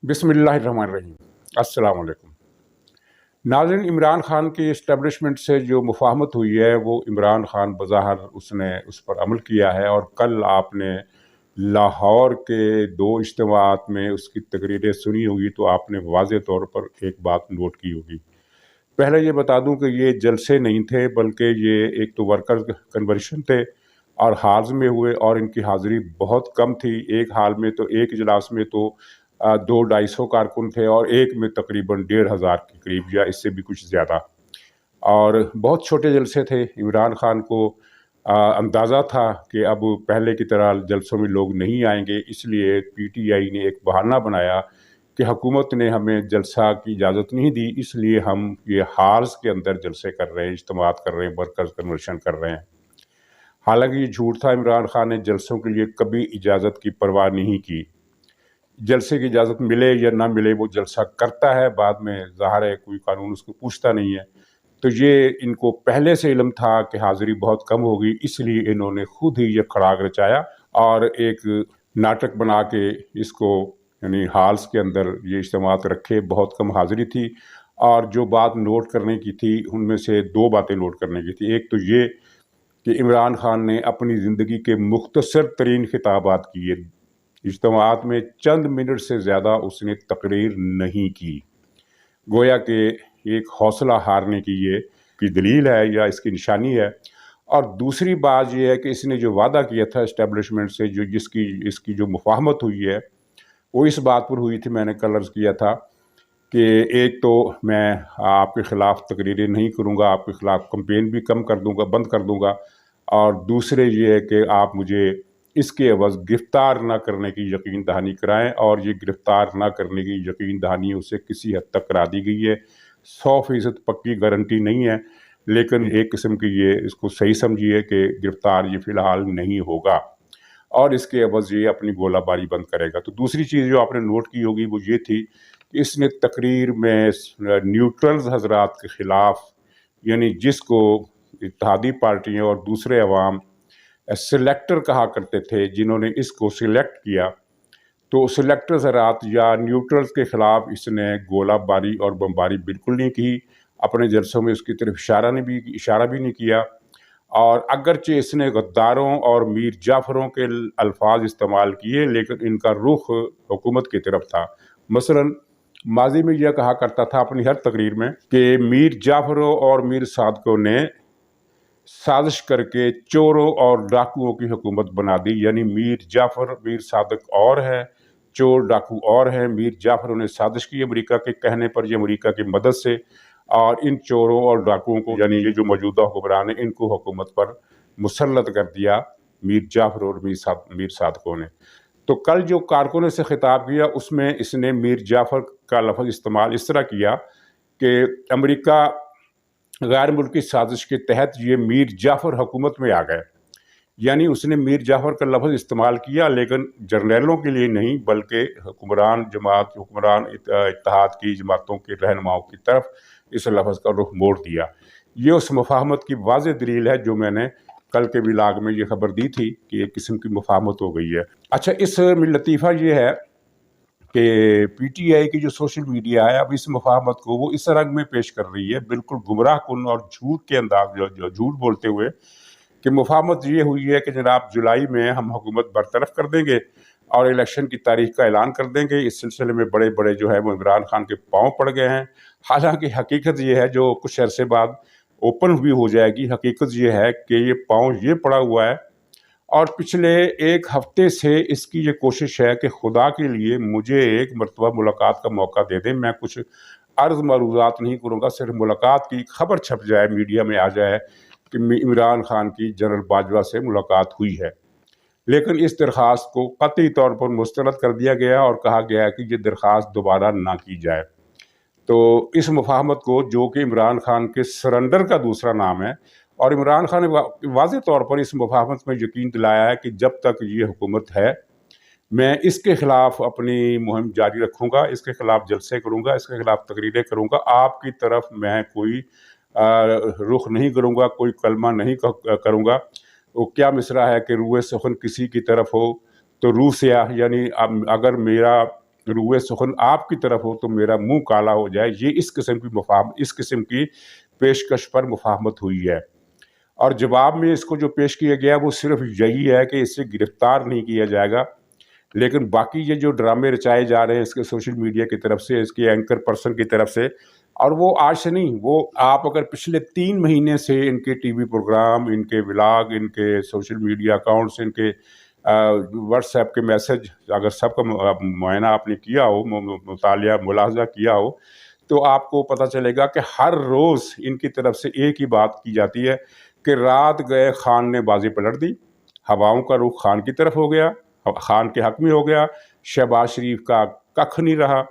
बिस्मिल्लाहिर्रहमानिर्रहीम। अस्सलाम वालेकुम। नाज़रीन, इमरान खान की इस्टेब्लिशमेंट से जो मुफाहमत हुई है वो इमरान खान बज़ाहिर उसने उस पर अमल किया है, और कल आपने लाहौर के 2 इज्तिमाआत में उसकी तकरीरें सुनी होगी तो आपने वाज़ेह तौर पर एक बात नोट की होगी। पहले ये बता दूं कि ये जलसे नहीं थे, बल्कि ये एक तो वर्कर कन्वर्शन थे और हाल्स में हुए, और इनकी हाज़िरी बहुत कम थी। एक हाल में तो एक इजलास में तो 200-250 कारकुन थे, और एक में तकरीबन 1500 के करीब या इससे भी कुछ ज़्यादा, और बहुत छोटे जलसे थे। इमरान खान को अंदाज़ा था कि अब पहले की तरह जलसों में लोग नहीं आएंगे, इसलिए पीटीआई ने एक बहाना बनाया कि हुकूमत ने हमें जलसा की इजाज़त नहीं दी, इसलिए हम ये हाल्स के अंदर जलसे कर रहे हैं, इज्तिमात कर रहे हैं, वर्कर्स कन्वर्शन कर रहे हैं। हालांकि ये झूठ था। इमरान खान ने जलसों के लिए कभी इजाज़त की परवाह नहीं की। जलसे की इजाज़त मिले या ना मिले वो जलसा करता है, बाद में ज़ाहिर है कोई कानून उसको पूछता नहीं है। तो ये इनको पहले से इल्म था कि हाज़िरी बहुत कम होगी, इसलिए इन्होंने खुद ही ये खड़ाक रचाया और एक नाटक बना के इसको यानी हाल्स के अंदर ये इज्तिमात रखे। बहुत कम हाज़िरी थी, और जो बात नोट करने की थी उनमें से 2 बातें नोट करने की थी। एक तो ये कि इमरान खान ने अपनी ज़िंदगी के मुख्तसर तरीन खिताबात किए। इज्तिमात में चंद मिनट से ज़्यादा उसने तकरीर नहीं की। गोया कि एक हौसला हारने की ये की दलील है या इसकी निशानी है। और दूसरी बात ये है कि इसने जो वादा किया था इस्टेब्लिशमेंट से, जो इसकी जो मुफाहमत हुई है, वो इस बात पर हुई थी, मैंने कल अर्ज़ किया था कि एक तो मैं आपके ख़िलाफ़ तकरीरें नहीं करूँगा, आपके ख़िलाफ़ कंपेन भी कम कर दूँगा, बंद कर दूँगा, और दूसरे ये है कि आप मुझे इसके एवज़ गिरफ़्तार ना करने की यकीन दहानी कराएं, और ये गिरफ़्तार ना करने की यकीन दहानी उसे किसी हद तक करा दी गई है। 100% पक्की गारंटी नहीं है, लेकिन एक किस्म की ये इसको सही समझिए कि गिरफ़्तार ये फ़िलहाल नहीं होगा, और इसके एवज़ ये अपनी गोलाबारी बंद करेगा। तो दूसरी चीज़ जो आपने नोट की होगी वो ये थी कि इसने तकरीर में न्यूट्रल्स हज़रात के ख़िलाफ़, यानी जिसको इत्तेहादी पार्टियाँ और दूसरे अवाम सिलेक्टर कहा करते थे, जिन्होंने इसको सिलेक्ट किया, तो सिलेक्टर हज़रात या न्यूट्रल्स के ख़िलाफ़ इसने गोलाबारी और बमबारी बिल्कुल नहीं की। अपने जलसों में उसकी तरफ इशारा भी नहीं किया, और अगरचे इसने गद्दारों और मीर जाफ़रों के अल्फाज इस्तेमाल किए, लेकिन इनका रुख हुकूमत की तरफ था। मसलन माजी में यह कहा करता था अपनी हर तकरीर में कि मीर जाफ़रों और मीर सादकों ने साजिश करके चोरों और डाकुओं की हुकूमत बना दी। यानी मीर जाफ़र, मीर सादक और है, चोर डाकू और हैं। मीर जाफ़र ने साजिश की अमेरिका के कहने पर, ये अमेरिका की मदद से, और इन चोरों और डाकुओं को, यानी ये जो मौजूदा हुक्मरान है, इनको हुकूमत पर मुसल्लत कर दिया मीर जाफ़र और मीर सादकों ने। तो कल जो कारकुनों से खिताब किया उसमें इसने मीर जाफ़र का लफ्ज़ इस्तेमाल इस तरह किया कि अमेरिका गैर मुल्की साजिश के तहत ये मीर जाफ़र हुकूमत में आ गए। यानी उसने मीर जाफ़र का लफ्ज़ इस्तेमाल किया, लेकिन जर्नैलों के लिए नहीं, बल्कि हुक्मरान इत्तेहाद की जमातों के रहनुमाओं की तरफ इस लफ्ज़ का रुख मोड़ दिया। ये उस मुफाहमत की वाज़ेह दलील है जो मैंने कल के व्लॉग में ये खबर दी थी कि एक किस्म की मुफाहमत हो गई है। अच्छा, इस में लतीफ़ा ये है कि पीटीआई की जो सोशल मीडिया है, अब इस मुफाहमत को वो इस रंग में पेश कर रही है, बिल्कुल गुमराह कुन और झूठ के अंदाज, जो झूठ बोलते हुए, कि मुफाहमत ये हुई है कि जनाब जुलाई में हम हुकूमत बरतरफ कर देंगे और इलेक्शन की तारीख का ऐलान कर देंगे। इस सिलसिले में बड़े बड़े जो है वो इमरान खान के पाँव पड़ गए हैं। हालांकि हकीकत ये है, जो कुछ अरसे बाद ओपन भी हो जाएगी, हकीकत ये है कि ये पाँव ये पड़ा हुआ है, और पिछले 1 हफ्ते से इसकी ये कोशिश है कि खुदा के लिए मुझे एक मरतबा मुलाकात का मौका दे दें। मैं कुछ अर्ज़ मरूज़ात नहीं करूँगा, सिर्फ मुलाकात की खबर छप जाए, मीडिया में आ जाए कि इमरान खान की जनरल बाजवा से मुलाकात हुई है। लेकिन इस दरख्वास्त को कतई तौर पर मुस्तरद कर दिया गया और कहा गया है कि ये दरख्वास्त दोबारा ना की जाए। तो इस मुफाहमत को, जो कि इमरान खान के सरेंडर का दूसरा नाम है, और इमरान खान ने वाज़ेह तौर पर इस मुफाहमत में यकीन दिलाया है कि जब तक ये हुकूमत है मैं इसके ख़िलाफ़ अपनी मुहिम जारी रखूँगा, इसके ख़िलाफ़ जलसे करूँगा, इसके ख़िलाफ़ तकरीरें करूँगा। आपकी तरफ मैं कोई रुख नहीं करूँगा, कोई कलमा नहीं करूँगा। वो क्या मिसरा है कि रूए सुखन किसी की तरफ हो तो रूह स्याह, यानी अगर मेरा روئے سخن آپ کی طرف ہو تو میرا منہ کالا ہو جائے، یہ اس قسم کی پیشکش پر مفاہمت ہوئی ہے۔ اور جواب میں اس کو جو پیش کیا گیا وہ صرف یہی ہے کہ اسے گرفتار نہیں کیا جائے گا، لیکن باقی یہ جو ڈرامے رچائے جا رہے ہیں اس کے سوشل میڈیا کی طرف سے، اس کے اینکر پرسن کی طرف سے، اور وہ آج سے نہیں، وہ آپ اگر پچھلے 3 مہینے سے ان کے ٹی وی پروگرام، ان کے ولاگ، ان کے سوشل میڈیا اکاؤنٹس، ان کے واٹس ایپ کے میسج اگر سب کا معائنہ آپ نے کیا ہو، مطالعہ ملاحظہ کیا ہو، تو آپ کو پتہ چلے گا کہ ہر روز ان کی طرف سے ایک ہی بات کی جاتی ہے کہ رات گئے خان نے بازی پلٹ دی، ہواؤں کا رخ خان کی طرف ہو گیا، خان کے حق میں ہو گیا، شہباز شریف کا ککھ نہیں رہا،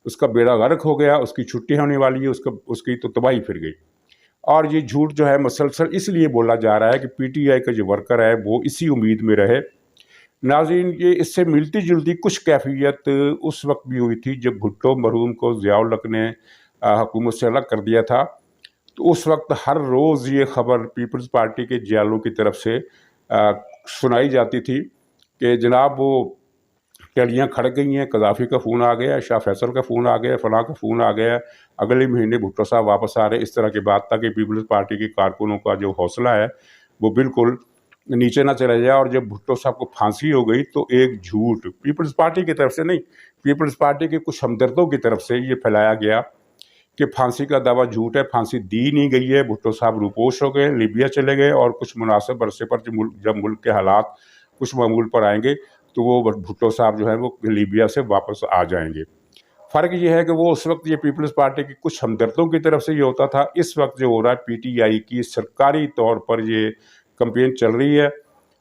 اس کا بیڑا غرق ہو گیا، اس کی چھٹی ہونے والی ہے، اس کی تو تباہی پھر گئی۔ اور یہ جھوٹ جو ہے مسلسل اس لیے بولا جا رہا ہے کہ پی ٹی آئی کا جو ورکر ہے وہ اسی امید میں رہے۔ ناظرین، یہ اس سے ملتی جلتی کچھ کیفیت اس وقت بھی ہوئی تھی جب بھٹو مرحوم کو ضیاء الحق نے حکومت سے الگ کر دیا تھا، تو اس وقت ہر روز یہ خبر پیپلز پارٹی کے جیالوں کی طرف سے سنائی جاتی تھی کہ جناب وہ ٹیلیاں کھڑک گئی ہیں، قذافی کا فون آ گیا، شاہ فیصل کا فون آ گیا، فلاں کا فون آ گیا، اگلے مہینے بھٹو صاحب واپس آ رہے، اس طرح کی بات تھا کہ پیپلز پارٹی کے کارکنوں کا جو حوصلہ ہے وہ بالکل نیچے نہ چلا جائے۔ اور جب بھٹو صاحب کو پھانسی ہو گئی تو ایک جھوٹ پیپلز پارٹی کی طرف سے نہیں، پیپلز پارٹی کے کچھ ہمدردوں کی طرف سے یہ پھیلایا گیا کہ پھانسی کا دعویٰ جھوٹ ہے، پھانسی دی نہیں گئی ہے، بھٹو صاحب روپوش ہو گئے، لیبیا چلے گئے، اور کچھ مناسب عرصے پر جب ملک کے حالات کچھ معمول پر آئیں گے تو وہ بھٹو صاحب جو ہے وہ لیبیا سے واپس آ جائیں گے۔ فرق یہ ہے کہ وہ اس وقت یہ پیپلز پارٹی کی کچھ ہمدردوں کی طرف سے یہ ہوتا تھا، اس وقت جو ہو رہا ہے پی ٹی آئی کی سرکاری طور پر یہ کمپین چل رہی ہے،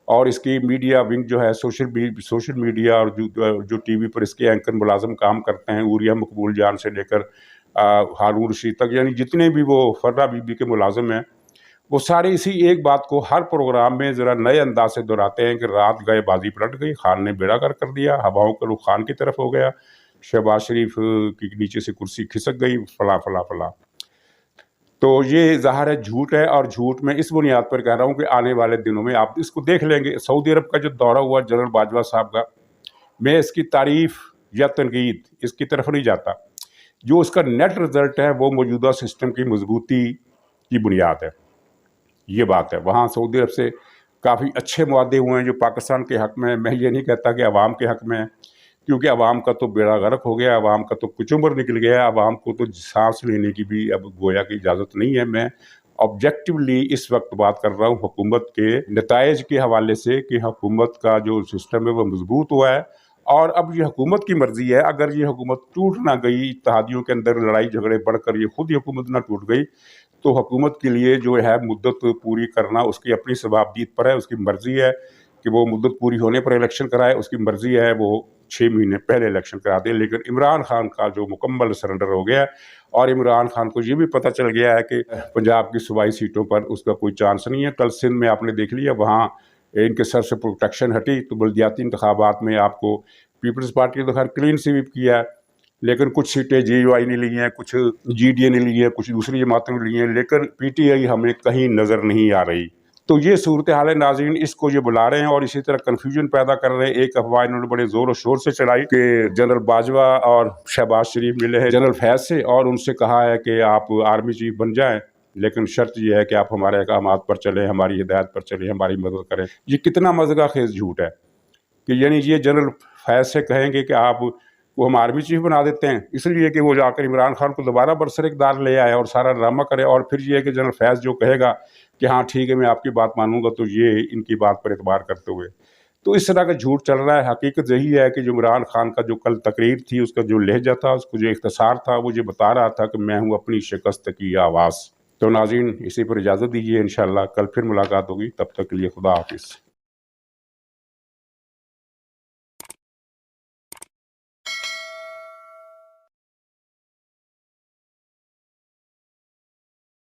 اور اس کی میڈیا ونگ جو ہے سوشل میڈیا اور جو ٹی وی پر اس کے اینکر ملازم کام کرتے ہیں، عوریہ مقبول جان سے لے کر ہارون رشید تک، یعنی جتنے بھی وہ فرہ بی بی کے ملازم ہیں، وہ سارے اسی ایک بات کو ہر پروگرام میں ذرا نئے انداز سے دہراتے ہیں کہ رات گئے بازی پلٹ گئی، خان نے بیڑا غرق کر دیا، ہواؤں کا رخ خان کی طرف ہو گیا، شہباز شریف کی نیچے سے کرسی کھسک گئی، فلاں فلاں فلاں۔ تو یہ ظاہر ہے جھوٹ ہے، اور جھوٹ میں اس بنیاد پر کہہ رہا ہوں کہ آنے والے دنوں میں آپ اس کو دیکھ لیں گے۔ سعودی عرب کا جو دورہ ہوا جنرل باجوہ صاحب کا، میں اس کی تعریف یا تنقید اس کی طرف نہیں جاتا، جو اس کا نیٹ رزلٹ ہے وہ موجودہ سسٹم کی مضبوطی کی بنیاد ہے، یہ بات ہے۔ وہاں سعودی عرب سے کافی اچھے معاہدے ہوئے ہیں جو پاکستان کے حق میں، میں یہ نہیں کہتا کہ عوام کے حق میں ہے، کیونکہ عوام کا تو بیڑا غرق ہو گیا، عوام کا تو کچمبر نکل گیا، عوام کو تو سانس لینے کی بھی اب گویا کی اجازت نہیں ہے۔ میں آبجیکٹیولی اس وقت بات کر رہا ہوں حکومت کے نتائج کے حوالے سے کہ حکومت کا جو سسٹم ہے وہ مضبوط ہوا ہے، اور اب یہ حکومت کی مرضی ہے، اگر یہ حکومت ٹوٹ نہ گئی، اتحادیوں کے اندر لڑائی جھگڑے بڑھ کر یہ خود حکومت نہ ٹوٹ گئی، تو حکومت کے لیے جو ہے مدت پوری کرنا اس کی اپنی صوابدید پر ہے، اس کی مرضی ہے کہ وہ مدت پوری ہونے پر الیکشن کرائے، اس کی مرضی ہے وہ 6 مہینے پہلے الیکشن کرا دے۔ لیکن عمران خان کا جو مکمل سرنڈر ہو گیا ہے، اور عمران خان کو یہ بھی پتہ چل گیا ہے کہ پنجاب کی صوبائی سیٹوں پر اس کا کوئی چانس نہیں ہے۔ کل سندھ میں آپ نے دیکھ لیا، وہاں ان کے سر سے پروٹیکشن ہٹی، تو بلدیاتی انتخابات میں آپ کو پیپلز پارٹی نے تو خیر کلین سویپ کیا ہے، لیکن کچھ سیٹیں جے یو آئی نے لی ہیں، کچھ جی ڈی اے نے لی ہیں، کچھ دوسری جماعتوں نے لی ہیں، لیکن پی ٹی آئی ہمیں کہیں نظر نہیں آ رہی۔ تو یہ صورتحال ہے ناظرین، اس کو یہ بلا رہے ہیں اور اسی طرح کنفیوژن پیدا کر رہے ہیں۔ ایک افواہ انہوں نے بڑے زور و شور سے چلائی کہ جنرل باجوہ اور شہباز شریف ملے ہیں جنرل فیض سے، اور ان سے کہا ہے کہ آپ آرمی چیف بن جائیں، لیکن شرط یہ ہے کہ آپ ہمارے احکامات پر چلیں، ہماری ہدایت پر چلیں، ہماری مدد کریں۔ یہ کتنا مذاق خیز جھوٹ ہے کہ یعنی یہ جنرل فیض سے کہیں گے کہ آپ کو ہم آرمی چیف بنا دیتے ہیں، اس لیے کہ وہ جا کر عمران خان کو دوبارہ برسر اقتدار لے آئے اور سارا ڈرامہ کرے، اور پھر یہ ہے کہ جنرل فیض جو کہے گا کہ ہاں ٹھیک ہے میں آپ کی بات مانوں گا، تو یہ ان کی بات پر اعتبار کرتے ہوئے تو اس طرح کا جھوٹ چل رہا ہے۔ حقیقت یہی ہے کہ جو عمران خان کا جو کل تقریر تھی، اس کا جو لہجہ تھا، اس کو جو اختصار تھا، وہ یہ بتا رہا تھا کہ میں ہوں اپنی شکست کی آواز۔ تو ناظرین، اسی پر اجازت دیجیے، انشاءاللہ کل پھر ملاقات ہوگی، تب تک کے لیے خدا حافظ۔